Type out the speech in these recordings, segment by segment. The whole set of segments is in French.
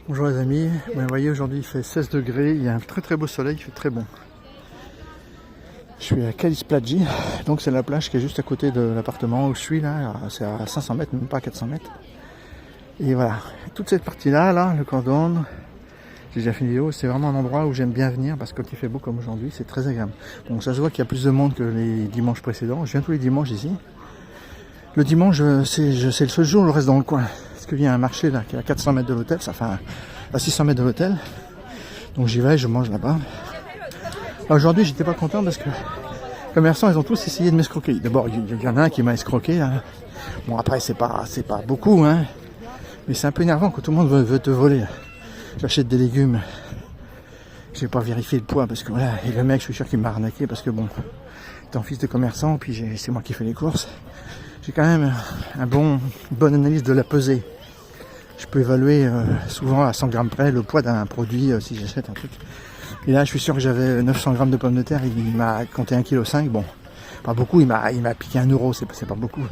Bonjour les amis, vous voyez aujourd'hui il fait 16 degrés, il y a un très très beau soleil, il fait très bon. Je suis à Kalispladji, donc c'est la plage qui est juste à côté de l'appartement où je suis là, c'est à 500 mètres, même pas à 400 mètres. Et voilà, toute cette partie là, le cordon, j'ai déjà fait une vidéo, c'est vraiment un endroit où j'aime bien venir parce que quand il fait beau comme aujourd'hui, c'est très agréable. Donc ça se voit qu'il y a plus de monde que les dimanches précédents, je viens tous les dimanches ici. Le dimanche, c'est le seul jour où je reste dans le coin. Parce qu'il y a un marché là qui est à 400 mètres de l'hôtel, ça fait à 600 mètres de l'hôtel. Donc j'y vais, je mange là-bas. Aujourd'hui, j'étais pas content parce que les commerçants, ils ont tous essayé de m'escroquer. D'abord, il y en a un qui m'a escroqué. Là. Bon, après, c'est pas beaucoup, hein. Mais c'est un peu énervant quand tout le monde veut te voler. J'achète des légumes. J'ai pas vérifié le poids parce que voilà. Et le mec, je suis sûr qu'il m'a arnaqué parce que bon, t'es un fils de commerçant, puis c'est moi qui fais les courses. J'ai quand même une bonne analyse de la pesée. Je peux évaluer souvent à 100 grammes près le poids d'un produit si j'achète un truc. Et là, je suis sûr que j'avais 900 grammes de pommes de terre. Il m'a compté 1,5 kg. Bon, pas beaucoup. Il m'a piqué 1 euro. C'est pas beaucoup.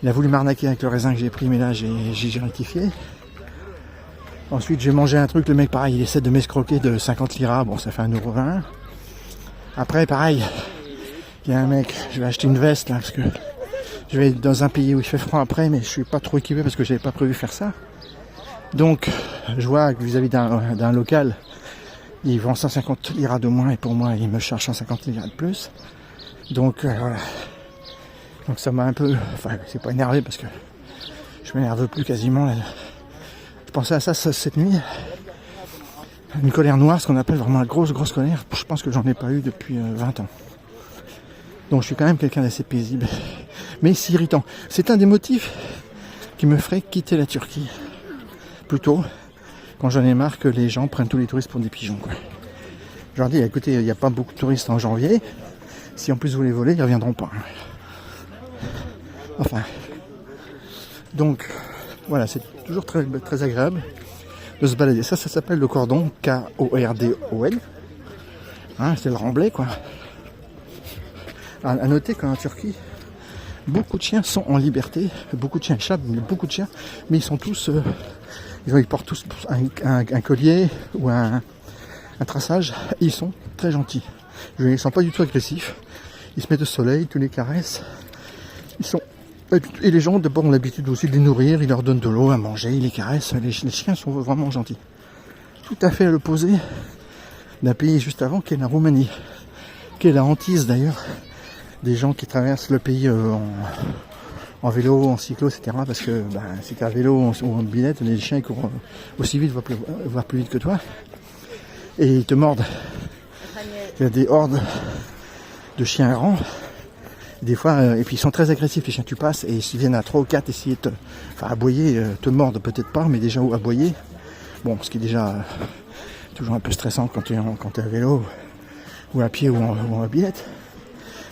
Il a voulu m'arnaquer avec le raisin que j'ai pris, mais là, j'ai rectifié. Ensuite, j'ai mangé un truc. Le mec, pareil, il essaie de m'escroquer de 50 liras. Bon, ça fait 1,20 €. Après, pareil, il y a un mec. Je vais acheter une veste là parce que je vais dans un pays où il fait froid après, mais je suis pas trop équipé parce que j'avais pas prévu faire ça. Donc, je vois que vis-à-vis d'un local, il vend 150 liras de moins et pour moi, il me charge 150 liras de plus. Donc, voilà. Donc ça m'a un peu... Enfin, c'est pas énervé parce que je m'énerve plus quasiment. Là. Je pensais à ça cette nuit. Une colère noire, ce qu'on appelle vraiment la grosse colère. Je pense que j'en ai pas eu depuis 20 ans. Donc je suis quand même quelqu'un d'assez paisible. Mais c'est irritant. C'est un des motifs qui me ferait quitter la Turquie. Plutôt, quand j'en ai marre que les gens prennent tous les touristes pour des pigeons. Quoi. Je leur dis, écoutez, il n'y a pas beaucoup de touristes en janvier. Si en plus vous les volez, ils ne reviendront pas. Enfin. Donc, voilà, c'est toujours très, très agréable de se balader. Ça s'appelle le cordon, K-O-R-D-O-N. Hein, c'est le remblai, quoi. À noter qu'en Turquie, beaucoup de chiens sont en liberté, beaucoup de chiens échappent, beaucoup de chiens, mais ils sont tous, ils portent tous un collier ou un traçage, et ils sont très gentils. Ils ne sont pas du tout agressifs, ils se mettent au soleil, tous les caresses, et les gens d'abord ont l'habitude aussi de les nourrir, ils leur donnent de l'eau à manger, ils les caressent, les chiens sont vraiment gentils. Tout à fait à l'opposé d'un pays juste avant qui est la Roumanie, qui est la hantise d'ailleurs, des gens qui traversent le pays en vélo, en cyclo, etc. Parce que si tu es à vélo ou en billette, les chiens ils courent aussi vite, voire plus vite que toi. Et ils te mordent. Il y a des hordes de chiens errants. Des fois, et puis ils sont très agressifs, les chiens. Tu passes et s'ils viennent à 3 ou 4 essayer de aboyer, te mordent peut-être pas, mais déjà aboyer. Bon, ce qui est déjà toujours un peu stressant quand tu es à vélo, ou à pied ou en billette.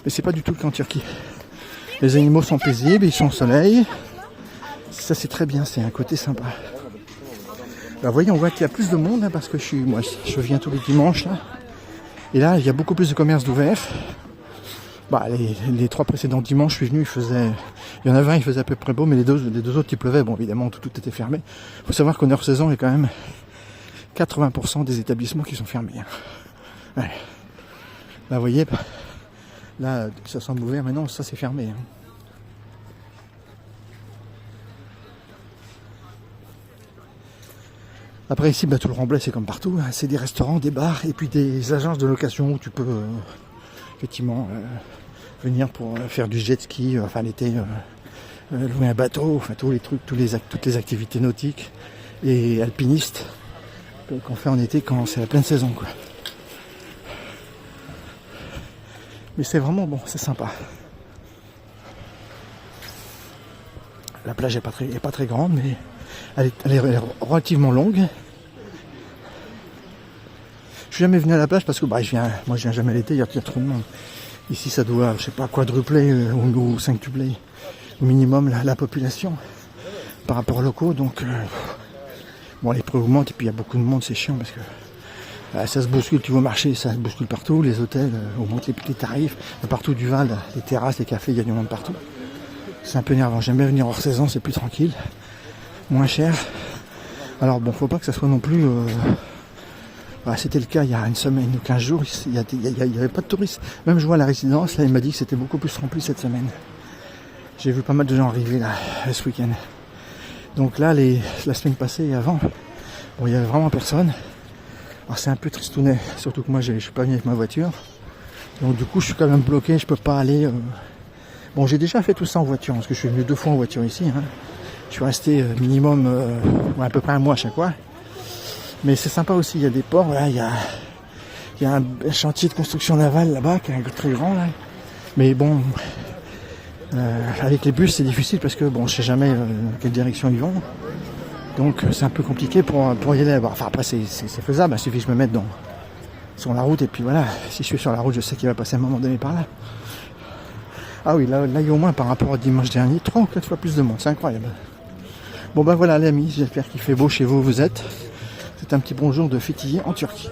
Mais c'est pas du tout le cas en Turquie. Les animaux sont paisibles, ils sont au soleil. Ça c'est très bien, c'est un côté sympa. Vous voyez, on voit qu'il y a plus de monde hein, parce que je viens tous les dimanches là. Et là, il y a beaucoup plus de commerces d'ouverts. Les 3 précédents dimanches, je suis venu, il y en avait un, il faisait à peu près beau, mais les deux autres, il pleuvait. Bon, évidemment, tout était fermé. Il faut savoir qu'en hors saison, il y a quand même 80% des établissements qui sont fermés. Ouais. Là, vous voyez, là, ça semble ouvert, mais non, ça c'est fermé. Hein. Après ici, tout le Remblai, c'est comme partout. Hein. C'est des restaurants, des bars, et puis des agences de location où tu peux effectivement venir pour faire du jet ski, l'été, louer un bateau, tous les trucs, toutes les activités nautiques et alpinistes qu'on fait en été quand c'est la pleine saison, quoi. Mais c'est vraiment bon, c'est sympa. La plage est pas très grande, mais elle est relativement longue. Je suis jamais venu à la plage parce que moi je viens jamais l'été, il y a trop de monde. Ici ça doit, je sais pas, quadrupler ou quintupler au minimum la population par rapport aux locaux. Donc les prix augmentent et puis il y a beaucoup de monde, c'est chiant parce que ça se bouscule, tu vas au marché, ça se bouscule partout, les hôtels augmentent les tarifs, partout du Val, les terrasses, les cafés, il y a du monde partout. C'est un peu énervant, j'aime bien venir hors saison, c'est plus tranquille, moins cher. Alors bon, faut pas que ça soit non plus... Voilà, c'était le cas il y a une semaine ou 15 jours, il y avait pas de touristes. Même je vois à la résidence, là il m'a dit que c'était beaucoup plus rempli cette semaine. J'ai vu pas mal de gens arriver là, ce week-end. Donc là, la semaine passée et avant, bon, il y avait vraiment personne. Alors c'est un peu tristounet, surtout que moi je suis pas venu avec ma voiture. Donc du coup je suis quand même bloqué, je peux pas aller... Bon, j'ai déjà fait tout ça en voiture, parce que je suis venu 2 fois en voiture ici. Hein. Je suis resté minimum à peu près un mois à chaque fois. Mais c'est sympa aussi, il y a des ports, là, il y a un chantier de construction navale là-bas, qui est très grand là. Mais bon, avec les bus c'est difficile parce que bon, je sais jamais dans quelle direction ils vont. Donc c'est un peu compliqué pour y aller là-bas. Enfin après c'est faisable, il suffit que je me mette sur la route et puis voilà, si je suis sur la route je sais qu'il va passer à un moment donné par là. Ah oui, là il y a au moins par rapport au dimanche dernier 3 ou 4 fois plus de monde, c'est incroyable. Bon ben voilà les amis, j'espère qu'il fait beau chez vous où vous êtes. C'est un petit bonjour de Fethiye en Turquie.